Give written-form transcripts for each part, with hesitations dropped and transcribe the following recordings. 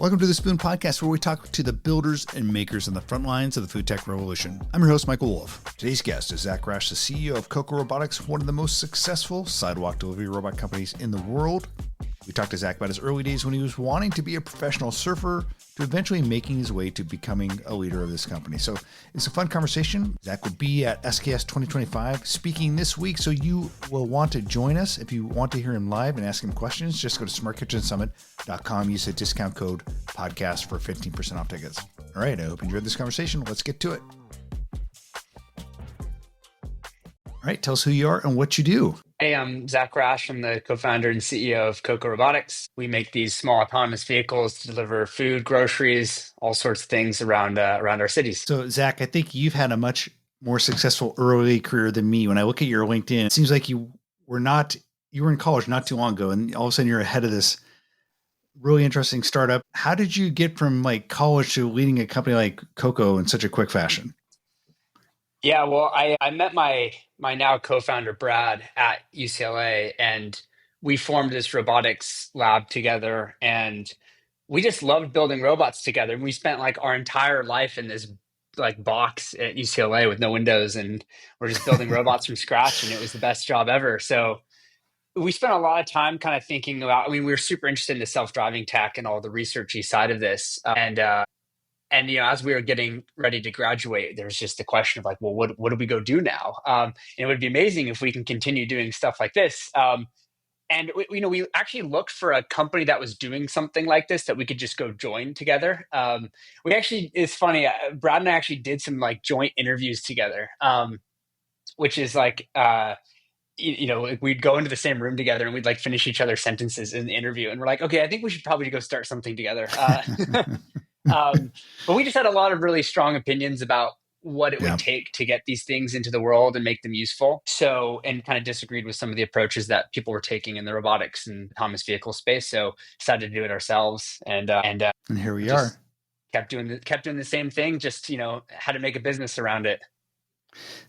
Welcome to the Spoon Podcast, where we talk to the builders and makers on the front lines of the food tech revolution. I'm your host, Michael Wolf. Today's guest is Zach Rash, the CEO of Coco Robotics, one of the most successful sidewalk delivery robot companies in the world. We talked to Zach about his early days when he was wanting to be a professional surfer to eventually making his way to becoming a leader of this company. So it's a fun conversation. Zach will be at SKS 2025 speaking this week, so you will want to join us. If you want to hear him live and ask him questions, just go to smartkitchensummit.com. Use the discount code podcast for 15% off tickets. All right, I hope you enjoyed this conversation. Let's get to it. All right, tell us who you are and what you do. Hey, I'm Zach Rash. I'm the co-founder and CEO of Coco Robotics. We make these small autonomous vehicles to deliver food, groceries, all sorts of things around our cities. So, Zach, I think you've had a much more successful early career than me. When I look at your LinkedIn, it seems like you were in college not too long ago, and all of a sudden you're ahead of this really interesting startup. How did you get from like college to leading a company like Coco in such a quick fashion? Yeah, well, I met my now co-founder Brad at UCLA, and we formed this robotics lab together, and we just loved building robots together. And we spent like our entire life in this like box at UCLA with no windows, and we're just building robots from scratch, and it was the best job ever. So we spent a lot of time kind of thinking about, we were super interested in the self-driving tech and all the researchy side of this. And as we were getting ready to graduate, there was just the question of like, well, what do we go do now? And it would be amazing if we can continue doing stuff like this. And we actually looked for a company that was doing something like this that we could just go join together. It's funny, Brad and I actually did some like joint interviews together, which is like, we'd go into the same room together and we'd like finish each other's sentences in the interview. And we're like, okay, I think we should probably go start something together. But we just had a lot of really strong opinions about what it would take to get these things into the world and make them useful. And kind of disagreed with some of the approaches that people were taking in the robotics and autonomous vehicle space. So decided to do it ourselves. And here we are. Kept doing the same thing, just, how to make a business around it.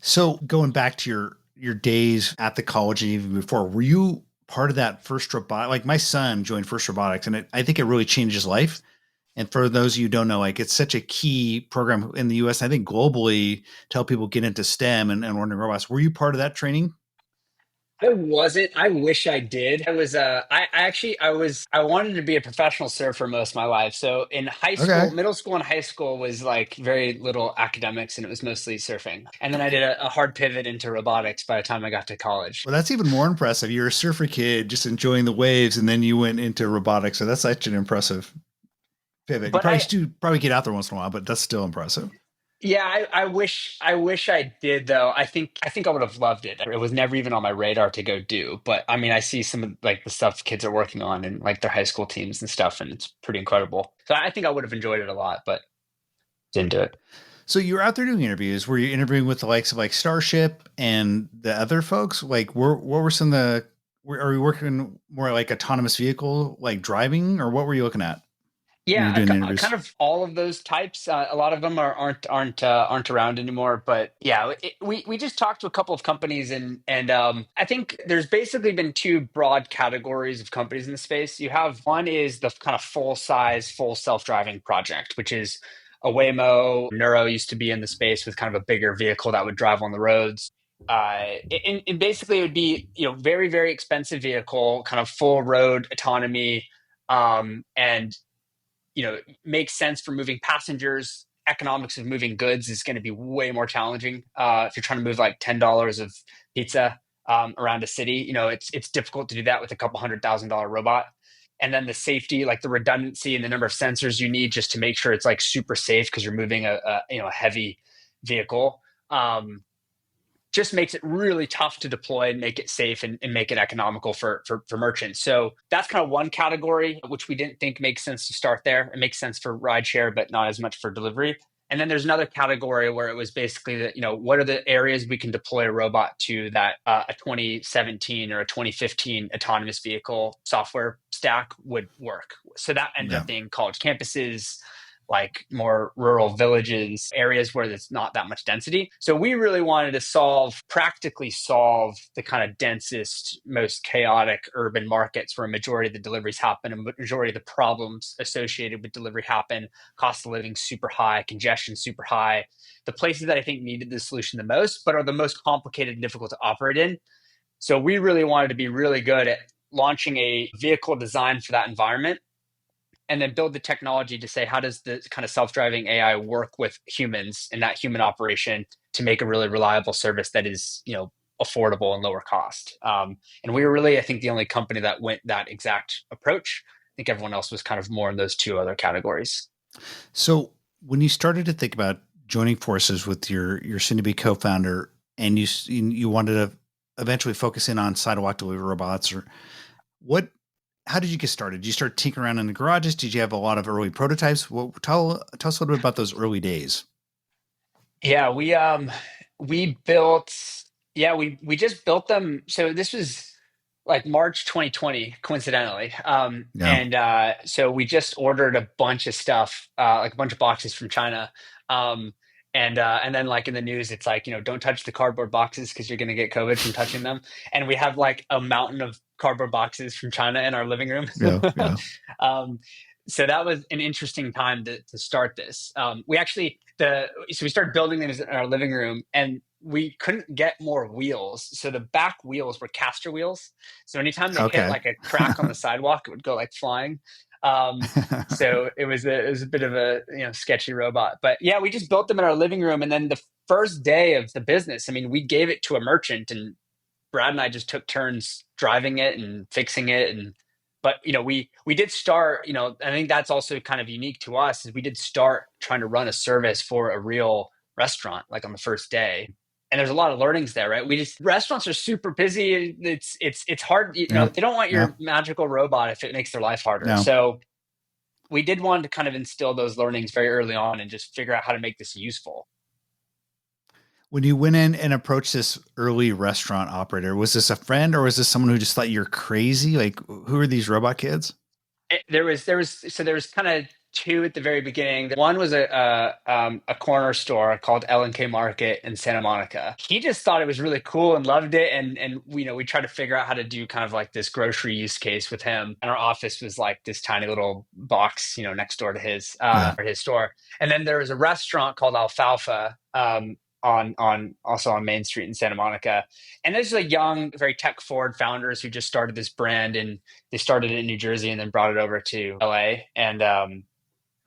So going back to your days at the college and even before, were you part of that first robot? Like my son joined First Robotics, and I think it really changed his life. And for those of you who don't know, like it's such a key program in the US, I think globally, to help people get into STEM and learning robots. Were you part of that training? I wasn't. I wish I did. I wanted to be a professional surfer most of my life. So in high school, middle school and high school was like very little academics, and it was mostly surfing. And then I did a hard pivot into robotics by the time I got to college. Well, that's even more impressive. You're a surfer kid just enjoying the waves, and then you went into robotics. So that's such an impressive pivot. But you probably get out there once in a while, but that's still impressive. Yeah, I wish I did though. I think I would have loved it. It was never even on my radar to go do. But I mean, I see some of like the stuff kids are working on and like their high school teams and stuff, and it's pretty incredible. So I think I would have enjoyed it a lot, but didn't do it. So you were out there doing interviews. Were you interviewing with the likes of like Starship and the other folks? Like, what were some of are you working more like autonomous vehicle, like driving, or what were you looking at? Yeah, kind of all of those types. A lot of them aren't around anymore. But yeah, we just talked to a couple of companies, and I think there's basically been two broad categories of companies in the space. You have one is the kind of full self-driving project, which is a Waymo. Neuro used to be in the space with kind of a bigger vehicle that would drive on the roads. And basically it would be very, very expensive vehicle, kind of full road autonomy, and makes sense for moving passengers. Economics of moving goods is going to be way more challenging. If you're trying to move like $10 of pizza around a city, it's difficult to do that with a couple $100,000 robot. And then the safety, like the redundancy and the number of sensors you need just to make sure it's like super safe because you're moving a heavy vehicle. Just makes it really tough to deploy and make it safe and make it economical for merchants. So that's kind of one category, which we didn't think makes sense to start there. It makes sense for rideshare, but not as much for delivery. And then there's another category where it was basically that, what are the areas we can deploy a robot to that a 2017 or a 2015 autonomous vehicle software stack would work. So that ended up being college campuses, like more rural villages, areas where there's not that much density. So we really wanted to practically solve the kind of densest, most chaotic urban markets where a majority of the deliveries happen and a majority of the problems associated with delivery happen. Cost of living super high, congestion super high. The places that I think needed the solution the most, but are the most complicated and difficult to operate in. So we really wanted to be really good at launching a vehicle design for that environment and then build the technology to say, how does the kind of self-driving AI work with humans in that human operation to make a really reliable service that is, affordable and lower cost. And we were really, I think, the only company that went that exact approach. I think everyone else was kind of more in those two other categories. So when you started to think about joining forces with your soon-to-be co-founder, and you wanted to eventually focus in on sidewalk delivery robots, or what? How did you get started? Did you start tinkering around in the garages? Did you have a lot of early prototypes? Well, tell us a little bit about those early days. Yeah, we built we just built them. So this was like March 2020, coincidentally. Yeah. And so we just ordered a bunch of stuff, like a bunch of boxes from China. Um, and then like in the news, it's like, don't touch the cardboard boxes because you're going to get COVID from touching them. And we have like a mountain of cardboard boxes from China in our living room. Yeah. Yeah. um, so that was an interesting time to start this. So we started building these in our living room, and we couldn't get more wheels. So the back wheels were caster wheels. So anytime they hit Okay. like a crack on the sidewalk, it would go like flying. So it was a bit of a sketchy robot. But yeah, we just built them in our living room, and then the first day of the business, I mean, we gave it to a merchant, and Brad and I just took turns driving it and fixing it. But we did start, I think that's also kind of unique to us, is we did start trying to run a service for a real restaurant like on the first day. And there's a lot of learnings there, right? Restaurants are super busy. It's hard, Yeah. they don't want Yeah. your magical robot if it makes their life harder. No. So we did want to kind of instill those learnings very early on and just figure out how to make this useful. When you went in and approached this early restaurant operator, was this a friend or was this someone who just thought you're crazy? Like, who are these robot kids? There was kind of two at the very beginning. One was a corner store called L&K Market in Santa Monica. He just thought it was really cool and loved it, and we tried to figure out how to do kind of like this grocery use case with him. And our office was like this tiny little box, next door to his or his store. And then there was a restaurant called Alfalfa. Also on Main Street in Santa Monica. And there's a young, very tech forward founders who just started this brand, and they started it in New Jersey and then brought it over to LA. And,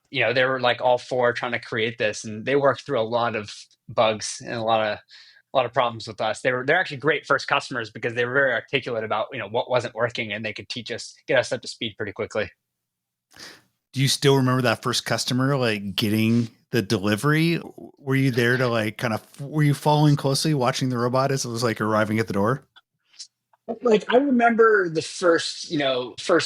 they were like all four trying to create this, and they worked through a lot of bugs and a lot of problems with us. They're actually great first customers because they were very articulate about, what wasn't working, and they could get us up to speed pretty quickly. Do you still remember that first customer, like getting the delivery? Were you there to like were you following closely, watching the robot as it was like arriving at the door? Like I remember the first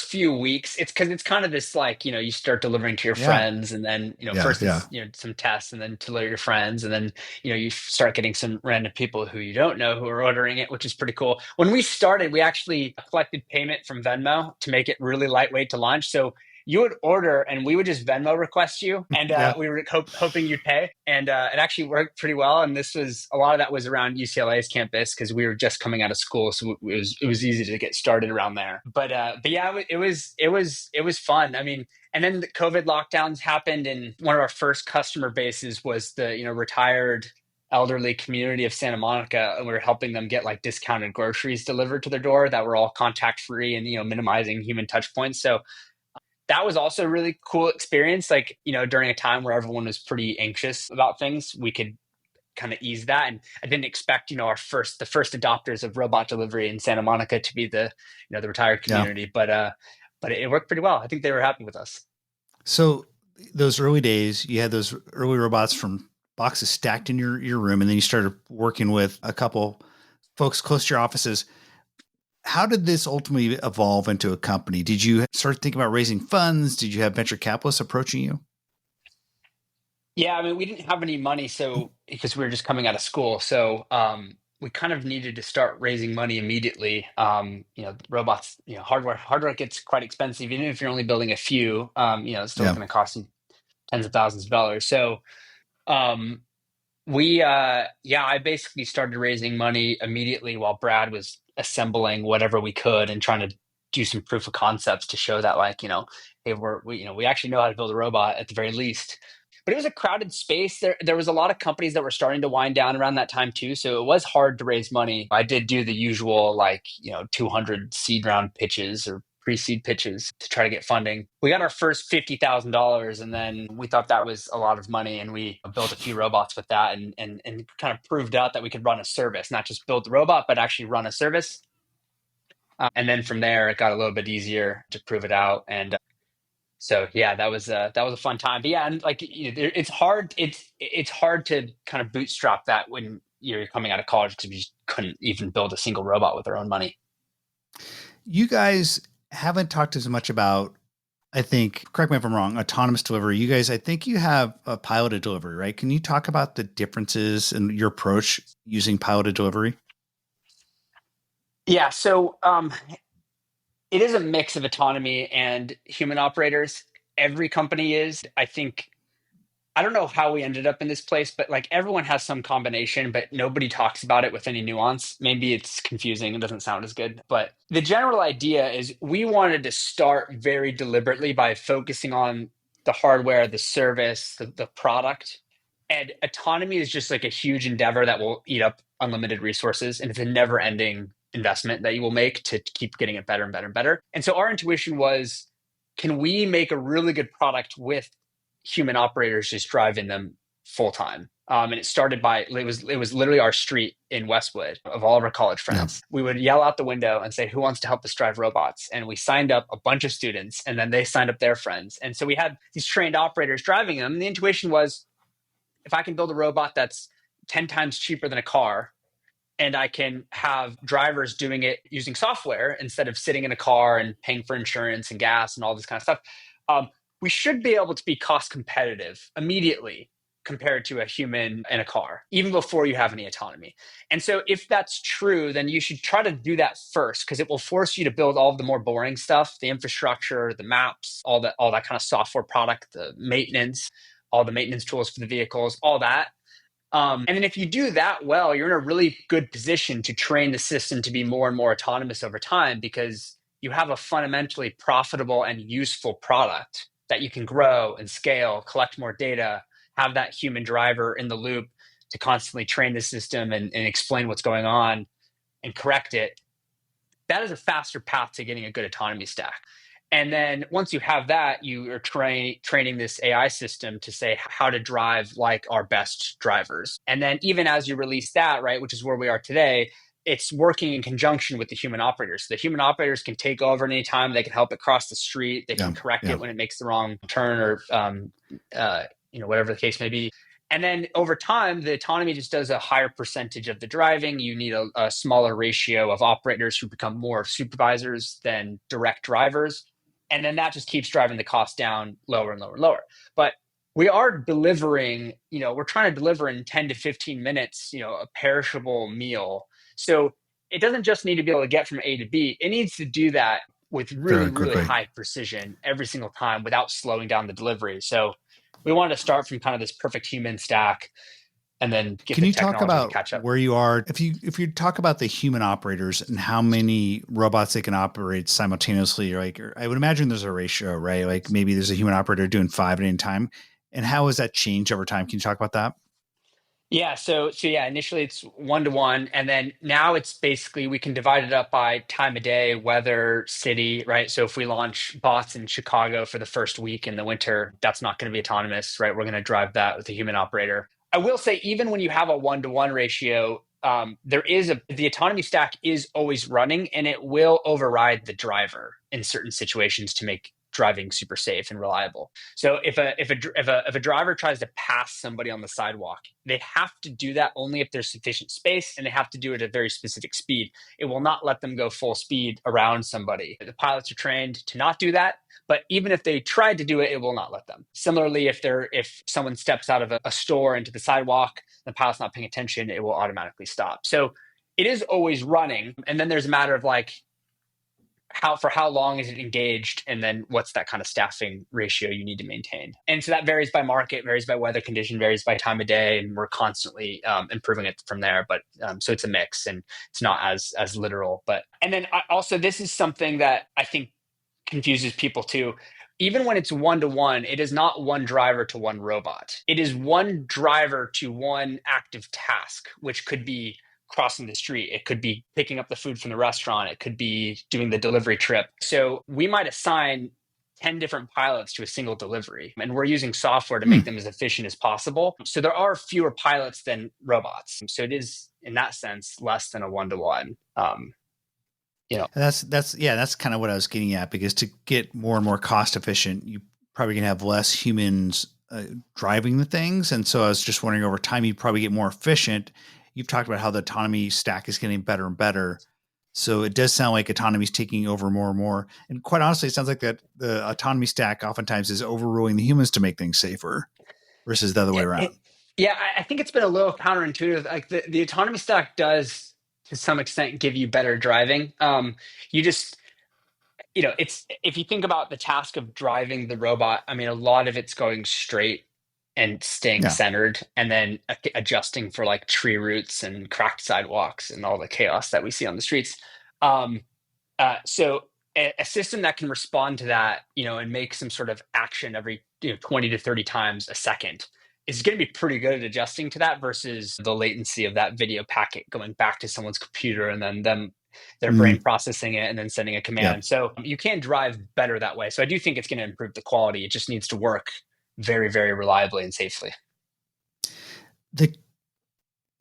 few weeks. It's because it's kind of this like, you start delivering to your Yeah. friends, and then, Yeah. first Yeah. it's, some tests, and then to your friends. And then, you start getting some random people who you don't know who are ordering it, which is pretty cool. When we started, we actually collected payment from Venmo to make it really lightweight to launch. So you would order and we would just Venmo request you, and Yeah. we were hoping you'd pay. And it actually worked pretty well. And a lot of that was around UCLA's campus because we were just coming out of school, so it was easy to get started around there. But yeah, it was fun. I mean, and then the COVID lockdowns happened, and one of our first customer bases was the retired elderly community of Santa Monica, and we were helping them get like discounted groceries delivered to their door that were all contact free and minimizing human touch points. So that was also a really cool experience. Like, during a time where everyone was pretty anxious about things, we could kind of ease that. And I didn't expect, the first adopters of robot delivery in Santa Monica to be the retired community, Yeah. but it worked pretty well. I think they were happy with us. So those early days, you had those early robots from boxes stacked in your room, and then you started working with a couple folks close to your offices. How did this ultimately evolve into a company? Did you start thinking about raising funds? Did you have venture capitalists approaching you? Yeah, I mean, we didn't have any money, so because we were just coming out of school, so we kind of needed to start raising money immediately. Robots, hardware gets quite expensive, even if you're only building a few. It's still Yeah. going to cost you tens of thousands of dollars. So um, I basically started raising money immediately while Brad was assembling whatever we could and trying to do some proof of concepts to show that, like, hey, we actually know how to build a robot at the very least. But it was a crowded space. There was a lot of companies that were starting to wind down around that time too. So it was hard to raise money. I did do the usual, like, 200 seed round pitches or pre-seed pitches to try to get funding. We got our first $50,000, and then we thought that was a lot of money, and we built a few robots with that, and kind of proved out that we could run a service, not just build the robot, but actually run a service. And then from there, it got a little bit easier to prove it out. And so yeah, that was a fun time. But yeah, and like, it's hard. It's hard to kind of bootstrap that when you're coming out of college, because we just couldn't even build a single robot with our own money. You guys haven't talked as much about, I think, correct me if I'm wrong, autonomous delivery. You guys, I think you have a piloted delivery, right? Can you talk about the differences in your approach using piloted delivery? Yeah, so it is a mix of autonomy and human operators. Every company is. I don't know how we ended up in this place, but like everyone has some combination, but nobody talks about it with any nuance. Maybe it's confusing. It doesn't sound as good. But the general idea is we wanted to start very deliberately by focusing on the hardware, the service, the product. And autonomy is just like a huge endeavor that will eat up unlimited resources. And it's a never ending investment that you will make to keep getting it better and better and better. And so our intuition was, can we make a really good product with human operators just driving them full time? And it started by, it was literally our street in Westwood of all of our college friends. Yeah. We would yell out the window and say, who wants to help us drive robots? And we signed up a bunch of students, and then they signed up their friends. And so we had these trained operators driving them. And the intuition was, if I can build a robot that's 10 times cheaper than a car, and I can have drivers doing it using software instead of sitting in a car and paying for insurance and gas and all this kind of stuff, we should be able to be cost competitive immediately compared to a human in a car, even before you have any autonomy. And so if that's true, then you should try to do that first, because it will force you to build all of the more boring stuff, the infrastructure, the maps, all that kind of software product, the maintenance, all the maintenance tools for the vehicles, all that. And then if you do that well, you're in a really good position to train the system to be more and more autonomous over time, because you have a fundamentally profitable and useful product that you can grow and scale, collect more data, have that human driver in the loop to constantly train the system and explain what's going on and correct it. That is a faster path to getting a good autonomy stack. And then once you have that, you are training this AI system to say how to drive like our best drivers. And then even as you release that, right, which is where we are today, it's working in conjunction with the human operators. So the human operators can take over at any time. They can help it cross the street. They can correct it when it makes the wrong turn, or whatever the case may be. And then over time, the autonomy just does a higher percentage of the driving. You need a smaller ratio of operators who become more supervisors than direct drivers. And then that just keeps driving the cost down lower and lower and lower. But we are delivering, we're trying to deliver in 10 to 15 minutes, a perishable meal. So it doesn't just need to be able to get from A to B. It needs to do that with really high precision every single time without slowing down the delivery. So we wanted to start from kind of this perfect human stack, and then get Can the you technology talk about to catch up. Where you are? If you talk about the human operators and how many robots they can operate simultaneously, like, I would imagine there's a ratio, right? Like maybe there's a human operator doing 5 at any time. And how has that changed over time? Can you talk about that? Yeah. So yeah, initially it's 1-to-1. And then now it's basically, we can divide it up by time of day, weather, city, right? So if we launch bots in Chicago for the first week in the winter, that's not going to be autonomous, right? We're going to drive that with a human operator. I will say, even when you have a 1-to-1 ratio, the autonomy stack is always running, and it will override the driver in certain situations to make driving super safe and reliable. So if a driver tries to pass somebody on the sidewalk, they have to do that only if there's sufficient space, and they have to do it at a very specific speed. It will not let them go full speed around somebody. The pilots are trained to not do that. But even if they tried to do it, it will not let them. Similarly, if someone steps out of a store into the sidewalk, the pilot's not paying attention, it will automatically stop. So it is always running. And then there's a matter of, like, how long is it engaged, and then what's that kind of staffing ratio you need to maintain. And so that varies by market, varies by weather condition, varies by time of day, and we're constantly improving it from there. But so it's a mix, and it's not as literal. But and then also, this is something that I think confuses people too. Even when it's one-to-one, it is not one driver to one robot. It is one driver to one active task, which could be crossing the street. It could be picking up the food from the restaurant. It could be doing the delivery trip. So we might assign 10 different pilots to a single delivery, and we're using software to make them as efficient as possible. So there are fewer pilots than robots. So it is, in that sense, less than a one-to-one. That's kind of what I was getting at, because to get more and more cost efficient, you probably can have less humans driving the things. And so I was just wondering, over time, you'd probably get more efficient. You've talked about how the autonomy stack is getting better and better. So it does sound like autonomy is taking over more and more. And quite honestly, it sounds like that the autonomy stack oftentimes is overruling the humans to make things safer versus the other way around. I think it's been a little counterintuitive. Like the autonomy stack does, to some extent, give you better driving. You just, it's, if you think about the task of driving the robot, I mean, a lot of it's going straight and staying centered, and then adjusting for like tree roots and cracked sidewalks and all the chaos that we see on the streets. So a system that can respond to that, and make some sort of action every 20 to 30 times a second is going to be pretty good at adjusting to that, versus the latency of that video packet going back to someone's computer and then their brain processing it and then sending a command. Yep. So you can drive better that way. So I do think it's going to improve the quality. It just needs to work very, very reliably and safely.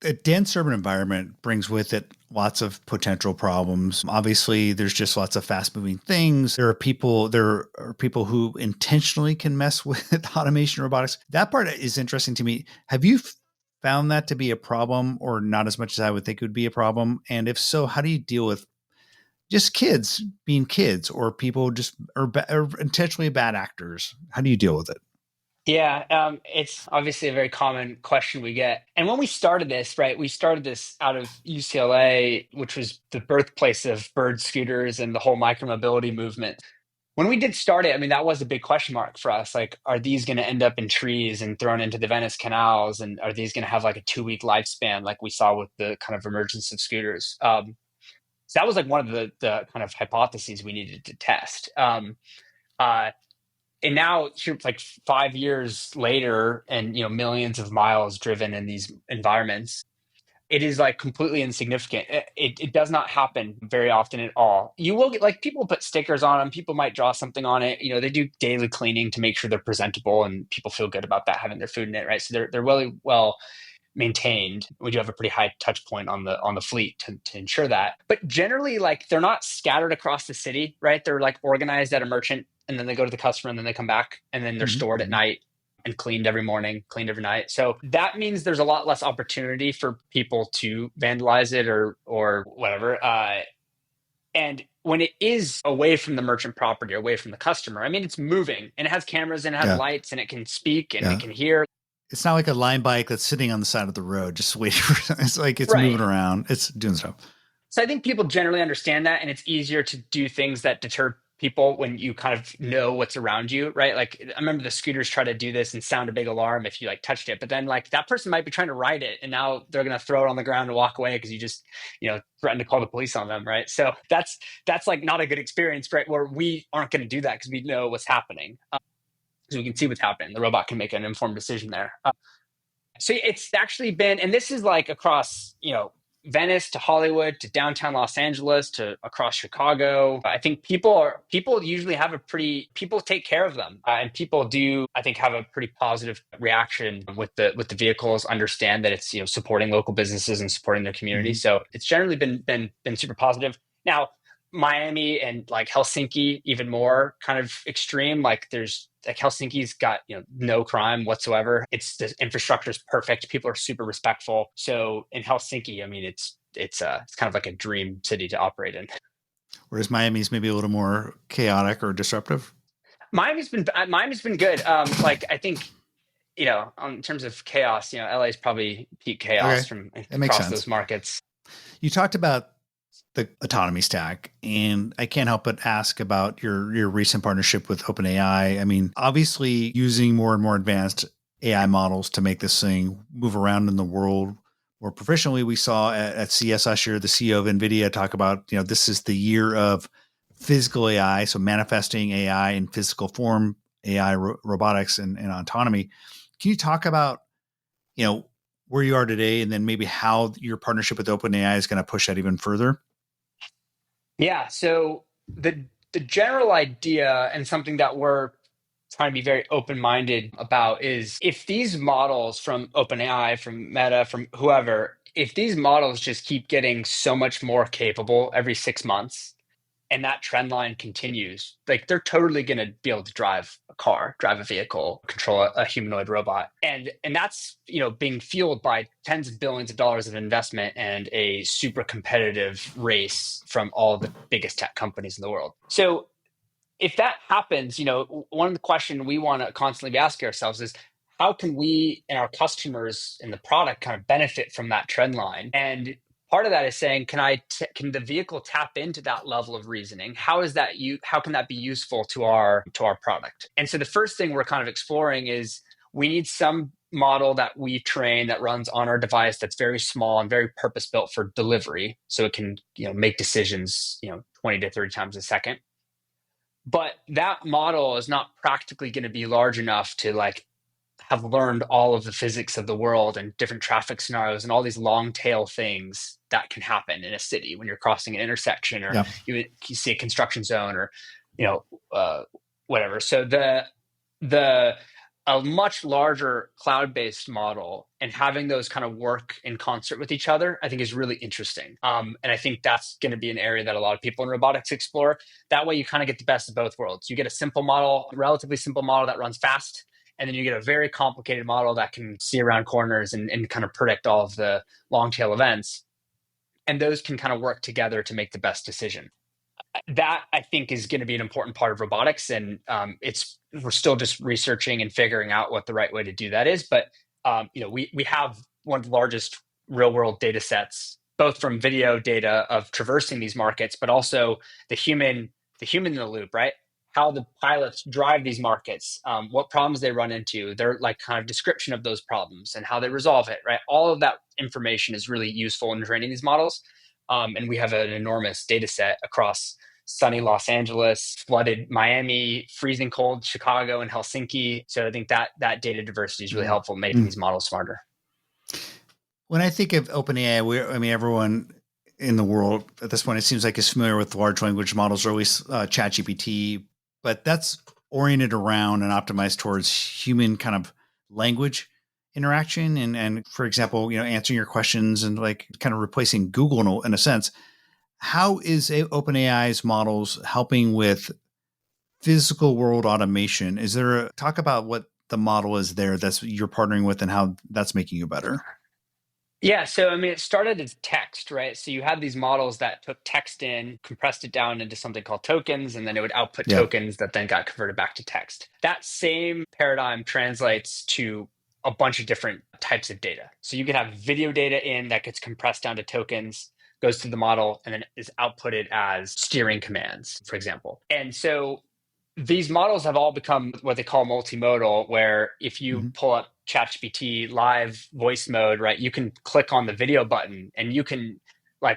A dense urban environment brings with it lots of potential problems. Obviously, there's just lots of fast-moving things. There are people who intentionally can mess with automation robotics. That part is interesting to me. Have you found that to be a problem, or not as much as I would think it would be a problem? And if so, how do you deal with just kids being kids, or people just or intentionally bad actors? How do you deal with it? Yeah, it's obviously a very common question we get. And when we started this, right, we started this out of UCLA, which was the birthplace of bird scooters and the whole micromobility movement. When we did start it, I mean, that was a big question mark for us. Like, are these going to end up in trees and thrown into the Venice canals? And are these going to have like a 2-week lifespan, like we saw with the kind of emergence of scooters? So that was like one of the kind of hypotheses we needed to test. And now, here, like 5 years later, and millions of miles driven in these environments, it is like completely insignificant. It does not happen very often at all. You will get, like, people put stickers on them. People might draw something on it. They do daily cleaning to make sure they're presentable, and people feel good about that, having their food in it, right? So they're really well maintained. We do have a pretty high touch point on the fleet to ensure that. But generally, like, they're not scattered across the city, right? They're like organized at a merchant, and then they go to the customer, and then they come back, and then they're stored at night and cleaned every morning, cleaned every night. So that means there's a lot less opportunity for people to vandalize it or whatever. And when it is away from the merchant property, away from the customer, I mean, it's moving, and it has cameras, and it has lights, and it can speak, and it can hear. It's not like a line bike that's sitting on the side of the road just waiting for. It's like it's moving around. It's doing stuff. So I think people generally understand that, and it's easier to do things that deter people when you kind of know what's around you, right? Like, I remember the scooters try to do this and sound a big alarm if you like touched it, but then like that person might be trying to ride it, and now they're going to throw it on the ground and walk away because you just threatened to call the police on them, right? So that's like not a good experience, right? Where we aren't going to do that because we know what's happening, because we can see what's happening. The robot can make an informed decision there. So it's actually been, and this is like across Venice to Hollywood to downtown Los Angeles to across Chicago. I think people usually have people take care of them, and people do, I think, have a pretty positive reaction with the vehicles. Understand that it's supporting local businesses and supporting their community. So it's generally been super positive. Now, Miami and like Helsinki, even more kind of extreme. Like, there's like Helsinki's got no crime whatsoever. The infrastructure is perfect. People are super respectful. So in Helsinki, I mean, it's kind of like a dream city to operate in. Whereas Miami's maybe a little more chaotic or disruptive. Miami's been good. Like, I think in terms of chaos, LA is probably peak chaos from across those markets. You talked about the autonomy stack. And I can't help but ask about your recent partnership with OpenAI. I mean, obviously using more and more advanced AI models to make this thing move around in the world more proficiently. We saw at CES last year, the CEO of NVIDIA talk about, this is the year of physical AI. So manifesting AI in physical form, AI, robotics, and autonomy. Can you talk about, where you are today, and then maybe how your partnership with OpenAI is going to push that even further? Yeah. So the general idea, and something that we're trying to be very open-minded about, is if these models from OpenAI, from Meta, from whoever, if these models just keep getting so much more capable every 6 months, and that trend line continues, like they're totally going to be able to drive a car, drive a vehicle, control a humanoid robot. And that's, being fueled by tens of billions of dollars of investment and a super competitive race from all the biggest tech companies in the world. So if that happens, one of the questions we want to constantly be asking ourselves is, how can we and our customers in the product kind of benefit from that trend line? And part of that is saying, can the vehicle tap into that level of reasoning? How can that be useful to our product? And so the first thing we're kind of exploring is, we need some model that we train that runs on our device that's very small and very purpose built for delivery, so it can make decisions 20 to 30 times a second. But that model is not practically going to be large enough to have learned all of the physics of the world and different traffic scenarios and all these long tail things that can happen in a city when you're crossing an intersection, or you see a construction zone, or whatever. So a much larger cloud-based model and having those kind of work in concert with each other, I think, is really interesting. And I think that's going to be an area that a lot of people in robotics explore. That way you kind of get the best of both worlds. You get a simple model, relatively simple model that runs fast, and then you get a very complicated model that can see around corners and kind of predict all of the long tail events. And those can kind of work together to make the best decision. That, I think, is going to be an important part of robotics, and we're still just researching and figuring out what the right way to do that is. But we have one of the largest real world data sets, both from video data of traversing these markets, but also the human in the loop, right? How the pilots drive these markets, what problems they run into, their kind of description of those problems and how they resolve it, right? All of that information is really useful in training these models. And we have an enormous data set across sunny Los Angeles, flooded Miami, freezing cold Chicago and Helsinki. So I think that data diversity is really helpful in making these models smarter. When I think of OpenAI, everyone in the world at this point, it seems like, is familiar with large language models, or at least ChatGPT, but that's oriented around and optimized towards human kind of language interaction. And for example, answering your questions and kind of replacing Google in a sense. How is OpenAI's models helping with physical world automation? Is there talk about what the model is there that's you're partnering with and how that's making you better? Yeah. So, it started as text, right? So you had these models that took text in, compressed it down into something called tokens, and then it would output tokens that then got converted back to text. That same paradigm translates to a bunch of different types of data. So you could have video data in that gets compressed down to tokens, goes through the model, and then is outputted as steering commands, for example. And so these models have all become what they call multimodal, where if you pull up ChatGPT live voice mode, right, you can click on the video button and you can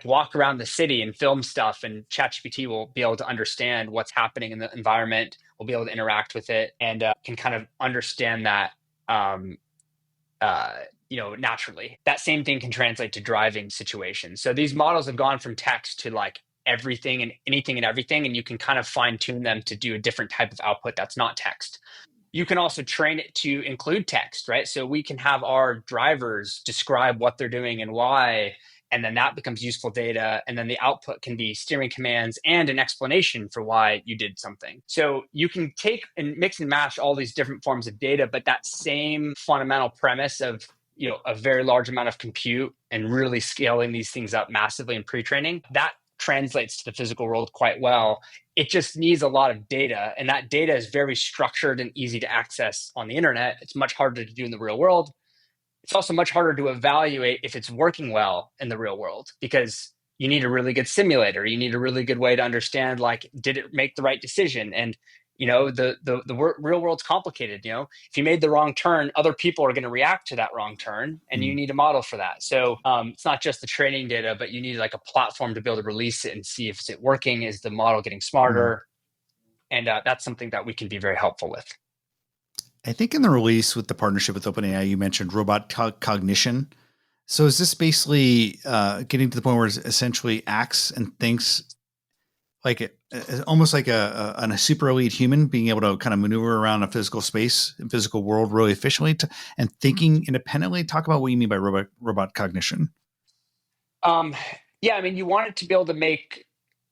walk around the city and film stuff, and ChatGPT will be able to understand what's happening in the environment, will be able to interact with it, and can kind of understand that naturally. That same thing can translate to driving situations. So these models have gone from text to everything and anything and everything, and you can kind of fine tune them to do a different type of output that's not text. You can also train it to include text, right? So we can have our drivers describe what they're doing and why, and then that becomes useful data. And then the output can be steering commands and an explanation for why you did something. So you can take and mix and match all these different forms of data, but that same fundamental premise of a very large amount of compute and really scaling these things up massively in pre-training, that translates to the physical world quite well. It just needs a lot of data, and that data is very structured and easy to access on the internet. It's much harder to do in the real world. It's also much harder to evaluate if it's working well in the real world, because you need a really good simulator. You need a really good way to understand, like, did it make the right decision? And the real world's complicated. If you made the wrong turn, other people are going to react to that wrong turn, and you need a model for that. So it's not just the training data, but you need like a platform to be able to release it and see if it's working. Is the model getting smarter? And that's something that we can be very helpful with. I think in the release with the partnership with OpenAI, you mentioned robot cognition. So is this basically getting to the point where it essentially acts and thinks like almost like a super elite human, being able to kind of maneuver around a physical space and physical world really efficiently and thinking independently? Talk about what you mean by robot cognition. Yeah, I mean, you want it to be able to make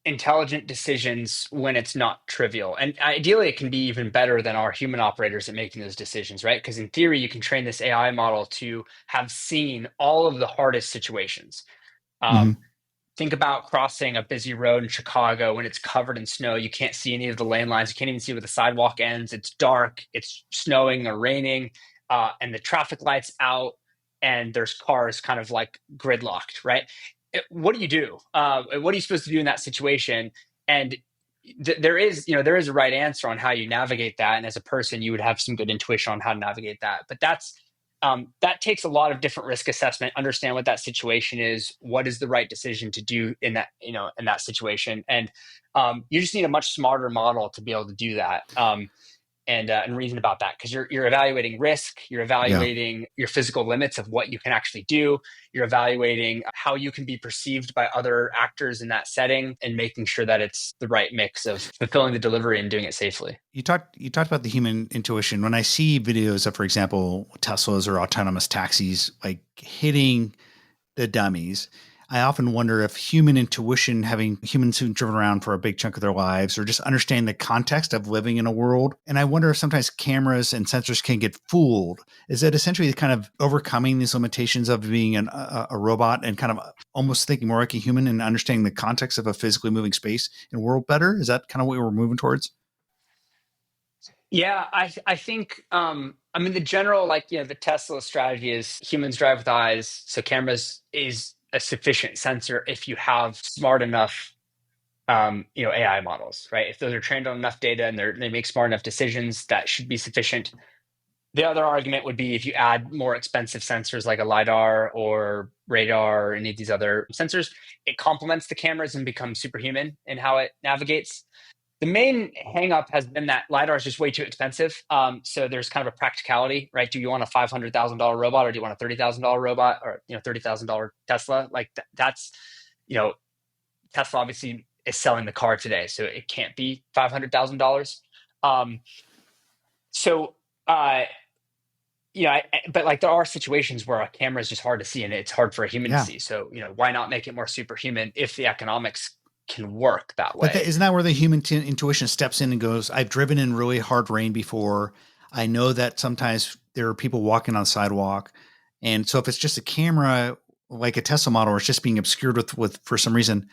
intelligent decisions when it's not trivial. And ideally, it can be even better than our human operators at making those decisions, right? Because in theory, you can train this AI model to have seen all of the hardest situations. Think about crossing a busy road in Chicago when it's covered in snow. You can't see any of the lane lines. You can't even see where the sidewalk ends. It's dark. It's snowing or raining, and the traffic lights out, and there's cars kind of like gridlocked, right? What do you do? What are you supposed to do in that situation? And there is a right answer on how you navigate that. And as a person, you would have some good intuition on how to navigate that. But that takes a lot of different risk assessment, understand what that situation is, what is the right decision to do in that situation. And you just need a much smarter model to be able to do that. And reason about that, because you're evaluating risk, you're evaluating your physical limits of what you can actually do, you're evaluating how you can be perceived by other actors in that setting, and making sure that it's the right mix of fulfilling the delivery and doing it safely. You talked about the human intuition. When I see videos of, for example, Teslas or autonomous taxis like hitting the dummies, I often wonder if human intuition, having humans who've driven around for a big chunk of their lives, or just understanding the context of living in a world. And I wonder if sometimes cameras and sensors can get fooled. Is that essentially kind of overcoming these limitations of being a robot and kind of almost thinking more like a human and understanding the context of a physically moving space and world better? Is that kind of what we're moving towards? Yeah, I think the general, the Tesla strategy is humans drive with eyes, so cameras is a sufficient sensor if you have smart enough AI models, right? If those are trained on enough data and they make smart enough decisions, that should be sufficient. The other argument would be if you add more expensive sensors like a LiDAR or radar or any of these other sensors, it complements the cameras and becomes superhuman in how it navigates. The main hangup has been that LiDAR is just way too expensive. So there's kind of a practicality, right? Do you want a $500,000 robot, or do you want a $30,000 robot, or $30,000 Tesla? Like that's, Tesla obviously is selling the car today, so it can't be $500,000. So but like there are situations where a camera is just hard to see, and it's hard for a human to see. So why not make it more superhuman if the economics can work that way? But isn't that where the human intuition steps in and goes, I've driven in really hard rain before. I know that sometimes there are people walking on the sidewalk. And so if it's just a camera, like a Tesla model, or it's just being obscured with for some reason,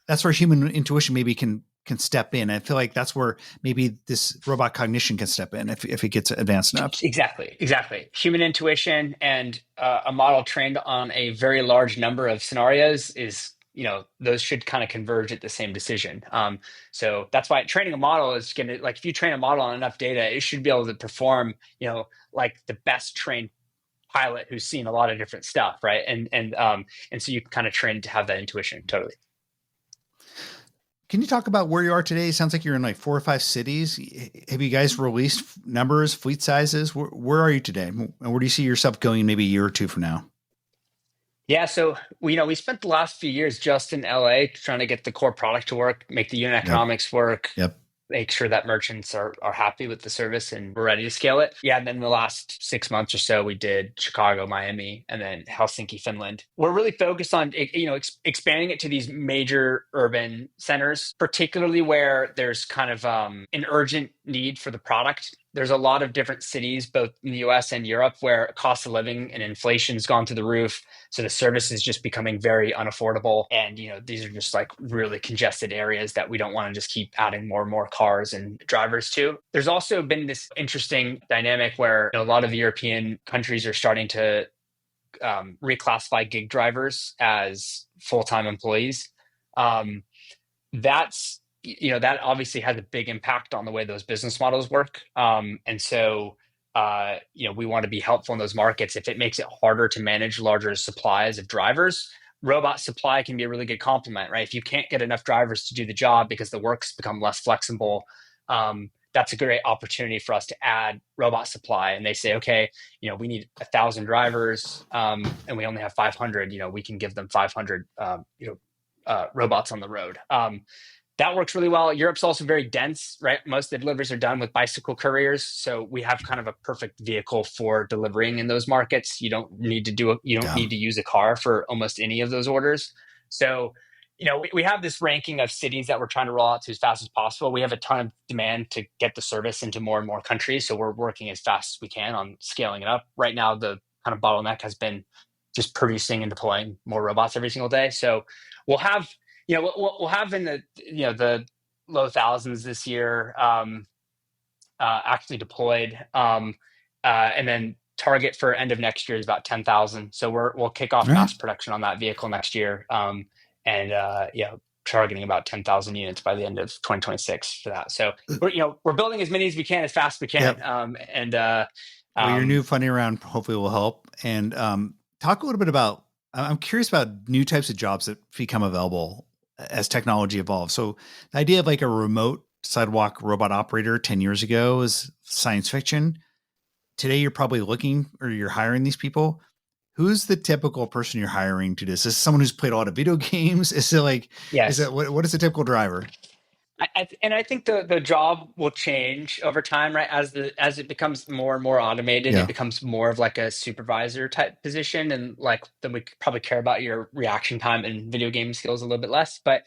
that's where human intuition maybe can step in. I feel like that's where maybe this robot cognition can step in if it gets advanced enough. Exactly. Human intuition and a model trained on a very large number of scenarios is, those should kind of converge at the same decision. So that's why training a model is going to, like, if you train a model on enough data, it should be able to perform, like the best trained pilot who's seen a lot of different stuff, right? And so you can kind of train to have that intuition. Totally. Can you talk about where you are today? It sounds like you're in like 4 or 5 cities. Have you guys released numbers, fleet sizes? Where are you today? And where do you see yourself going maybe a year or two from now? Yeah, so we spent the last few years just in LA trying to get the core product to work, make the unit economics work, Yep. make sure that merchants are happy with the service and we're ready to scale it. Yeah, and then the last 6 months or so, we did Chicago, Miami, and then Helsinki, Finland. We're really focused on expanding it to these major urban centers, particularly where there's kind of an urgent need for the product. There's a lot of different cities, both in the US and Europe, where cost of living and inflation's gone through the roof. So the service is just becoming very unaffordable. And, these are just like really congested areas that we don't want to just keep adding more and more cars and drivers to. There's also been this interesting dynamic where a lot of the European countries are starting to reclassify gig drivers as full-time employees. Um, that's that obviously has a big impact on the way those business models work. And so we want to be helpful in those markets. If it makes it harder to manage larger supplies of drivers, robot supply can be a really good complement, right? If you can't get enough drivers to do the job because the work's become less flexible, that's a great opportunity for us to add robot supply. And they say, okay, we need 1,000 drivers, and we only have 500. We can give them 500 robots on the road. That works really well. Europe's also very dense, right? Most of the deliveries are done with bicycle couriers, so we have kind of a perfect vehicle for delivering in those markets. You don't need to use a car for almost any of those orders. So, we have this ranking of cities that we're trying to roll out to as fast as possible. We have a ton of demand to get the service into more and more countries, so we're working as fast as we can on scaling it up. Right now, the kind of bottleneck has been just producing and deploying more robots every single day. So we'll have we'll have in the low thousands this year actually deployed, and then target for end of next year is about 10,000. So we'll kick off mass production on that vehicle next year, and targeting about 10,000 units by the end of 2026 for that. So we're building as many as we can as fast as we can. Yep. Your new funding round hopefully will help. And talk a little bit about. I'm curious about new types of jobs that become available as technology evolves. So the idea of like a remote sidewalk robot operator 10 years ago is science fiction. Today, you're probably you're hiring these people. Who's the typical person you're hiring to this? Is this someone who's played a lot of video games? Is it like, yes. What is a typical driver? I think the job will change over time, right? As it becomes more and more automated, it becomes more of like a supervisor type position, and like then we probably care about your reaction time and video game skills a little bit less. But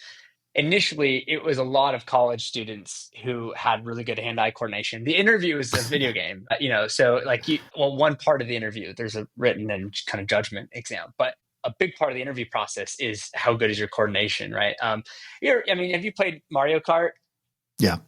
initially, it was a lot of college students who had really good hand-eye coordination. The interview is a video game, so like one part of the interview, there's a written and kind of judgment exam, but a big part of the interview process is how good is your coordination, right? Have you played Mario Kart? Yeah.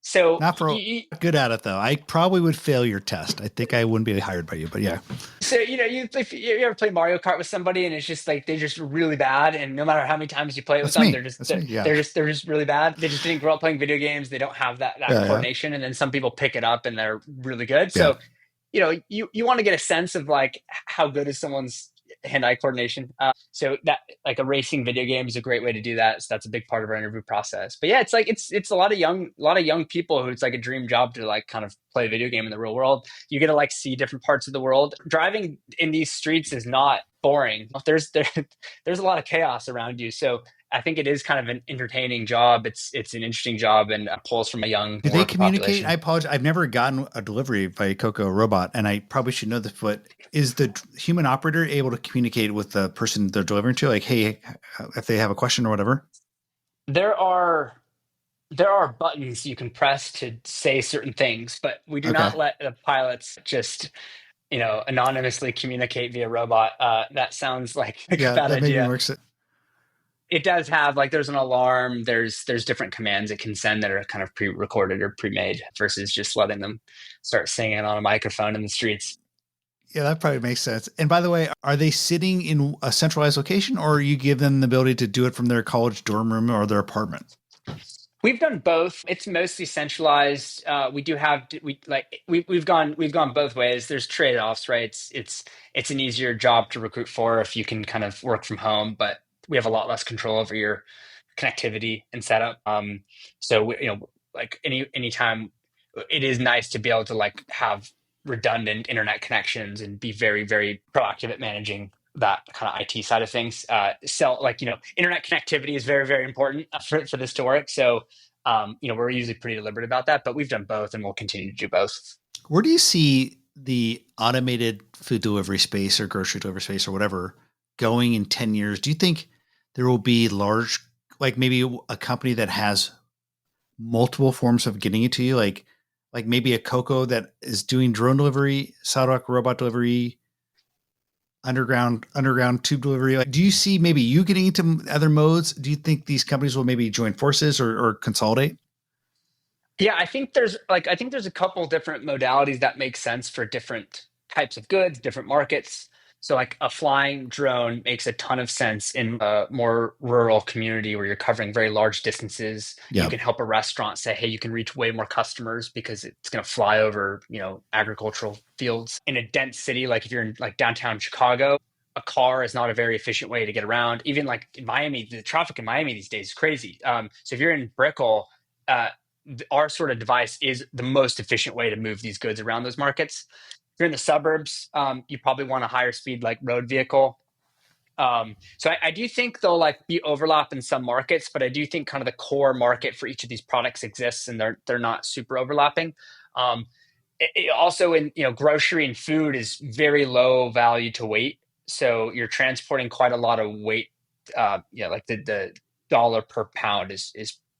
So not good at it though. I probably would fail your test. I think I wouldn't be hired by you, but yeah. So if you ever play Mario Kart with somebody and it's just like they're just really bad, and no matter how many times you play it with them, they're just really bad. They just didn't grow up playing video games. They don't have that coordination, and then some people pick it up and they're really good. So you want to get a sense of like how good is someone's hand-eye coordination. So that like a racing video game is a great way to do that. So that's a big part of our interview process. But yeah, it's like it's a lot of young people who it's like a dream job to like kind of play a video game in the real world. You get to like see different parts of the world. Driving in these streets is not boring. There's a lot of chaos around you. So I think it is kind of an entertaining job. It's an interesting job, and pulls from a young. Do they communicate? Population. I apologize. I've never gotten a delivery by a Coco robot, and I probably should know this, but is the human operator able to communicate with the person they're delivering to? Like, hey, if they have a question or whatever? There are buttons you can press to say certain things, but we do not let the pilots just anonymously communicate via robot. That sounds like a bad idea. Maybe works. It does have there's an alarm. There's different commands it can send that are kind of pre-recorded or pre-made versus just letting them start singing on a microphone in the streets. Yeah, that probably makes sense. And by the way, are they sitting in a centralized location, or you give them the ability to do it from their college dorm room or their apartment? We've done both. It's mostly centralized. We've gone both ways. There's trade-offs, right? It's an easier job to recruit for if you can kind of work from home, but we have a lot less control over your connectivity and setup. So anytime, it is nice to be able to like have redundant internet connections and be very, very proactive at managing that kind of IT side of things. Internet connectivity is very, very important for this to work. So, we're usually pretty deliberate about that, but we've done both and we'll continue to do both. Where do you see the automated food delivery space or grocery delivery space or whatever going in 10 years? Do you think there will be like maybe a company that has multiple forms of getting it to you? Like maybe a Coco that is doing drone delivery, sidewalk robot delivery, underground tube delivery. Like, do you see maybe you getting into other modes? Do you think these companies will maybe join forces or consolidate? Yeah, I think there's a couple different modalities that make sense for different types of goods, different markets. So like a flying drone makes a ton of sense in a more rural community where you're covering very large distances. You can help a restaurant say, hey, you can reach way more customers because it's going to fly over, agricultural fields. In a dense city, like if you're in like downtown Chicago, a car is not a very efficient way to get around. Even like in Miami, the traffic in Miami these days is crazy. So if you're in Brickell, our sort of device is the most efficient way to move these goods around those markets. If you're in the suburbs, you probably want a higher speed like road vehicle. So I do think there'll like be overlap in some markets, but I do think kind of the core market for each of these products exists, and they're not super overlapping. Also, in grocery and food is very low value to weight, so you're transporting quite a lot of weight. Like the dollar per pound is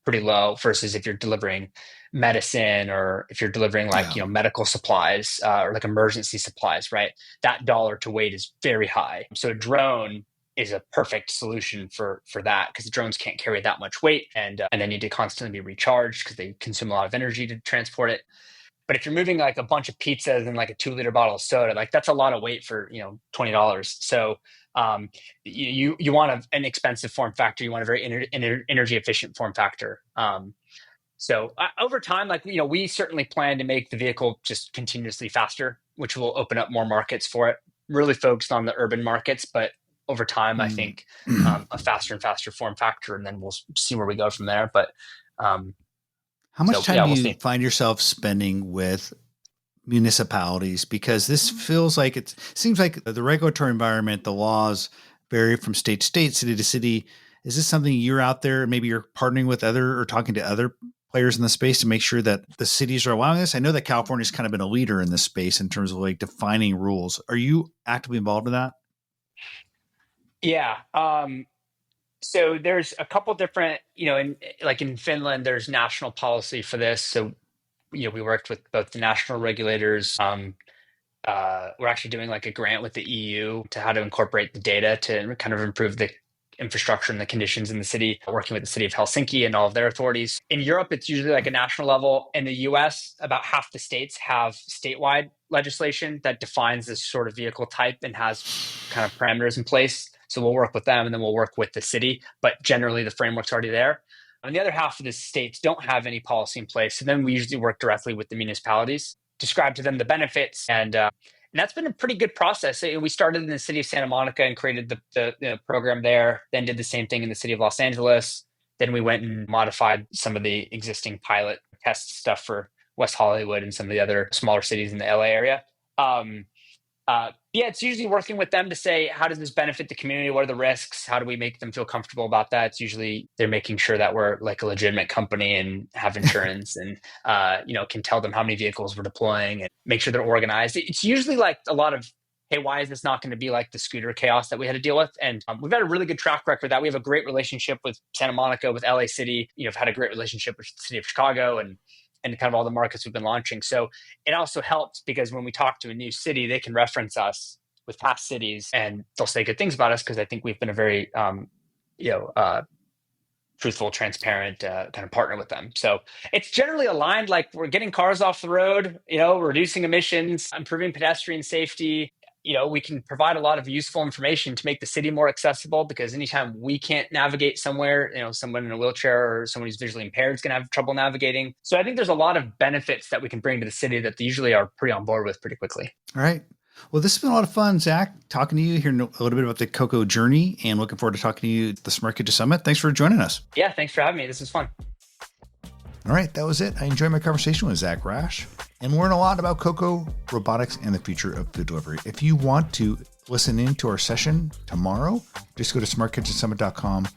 pretty low versus if you're delivering medicine or if you're delivering like medical supplies or like emergency supplies, right? That dollar to weight is very high. So a drone is a perfect solution for that, because drones can't carry that much weight, and they need to constantly be recharged because they consume a lot of energy to transport it. But if you're moving like a bunch of pizzas and like a 2-liter bottle of soda, like that's a lot of weight for $20. So you want an expensive form factor. You want a very energy efficient form factor. So over time, like we certainly plan to make the vehicle just continuously faster, which will open up more markets for it. Really focused on the urban markets, but over time, I think a faster and faster form factor, and then we'll see where we go from there. But how much time do you find yourself spending with municipalities? Because this feels like it seems like the regulatory environment, the laws vary from state to state, city to city. Is this something you're out there, maybe you're partnering with or talking to other players in the space to make sure that the cities are allowing this? I know that California's kind of been a leader in this space in terms of like defining rules. Are you actively involved in that? Yeah. So there's a couple different, in Finland, there's national policy for this. So, we worked with both the national regulators. We're actually doing like a grant with the EU to how to incorporate the data to kind of improve the infrastructure and the conditions in the city, working with the city of Helsinki and all of their authorities. In Europe, it's usually like a national level. In the US, about half the states have statewide legislation that defines this sort of vehicle type and has kind of parameters in place. So we'll work with them and then we'll work with the city, but generally the framework's already there. And the other half of the states don't have any policy in place. So then we usually work directly with the municipalities, describe to them the benefits, and that's been a pretty good process. We started in the city of Santa Monica and created the program there, then did the same thing in the city of Los Angeles. Then we went and modified some of the existing pilot test stuff for West Hollywood and some of the other smaller cities in the LA area. It's usually working with them to say, how does this benefit the community? What are the risks? How do we make them feel comfortable about that? It's usually they're making sure that we're like a legitimate company and have insurance and, can tell them how many vehicles we're deploying and make sure they're organized. It's usually like a lot of, hey, why is this not going to be like the scooter chaos that we had to deal with? And we've had a really good track record that we have a great relationship with Santa Monica, with LA City, have had a great relationship with the city of Chicago and kind of all the markets we've been launching. So it also helps because when we talk to a new city, they can reference us with past cities and they'll say good things about us because I think we've been a very, truthful, transparent kind of partner with them. So it's generally aligned, like we're getting cars off the road, reducing emissions, improving pedestrian safety. We can provide a lot of useful information to make the city more accessible, because anytime we can't navigate somewhere, someone in a wheelchair or someone who's visually impaired is going to have trouble navigating. So I think there's a lot of benefits that we can bring to the city that they usually are pretty on board with pretty quickly. All right. Well, this has been a lot of fun, Zach, talking to you, hearing a little bit about the Coco journey, and looking forward to talking to you at the Smart Kitchen Summit. Thanks for joining us. Yeah, thanks for having me. This is fun. All right, that was it. I enjoyed my conversation with Zach Rash and learned a lot about Coco Robotics and the future of food delivery. If you want to listen in to our session tomorrow, just go to smartkitchensummit.com.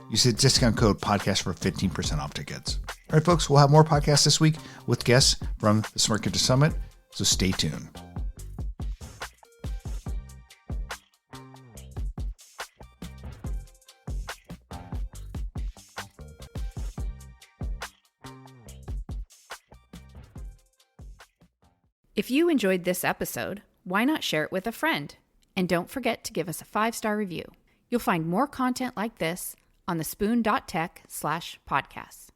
Use the discount code podcast for 15% off tickets. All right, folks, we'll have more podcasts this week with guests from the Smart Kitchen Summit, so stay tuned. If you enjoyed this episode, why not share it with a friend? And don't forget to give us a 5-star review. You'll find more content like this on thespoon.tech/podcasts.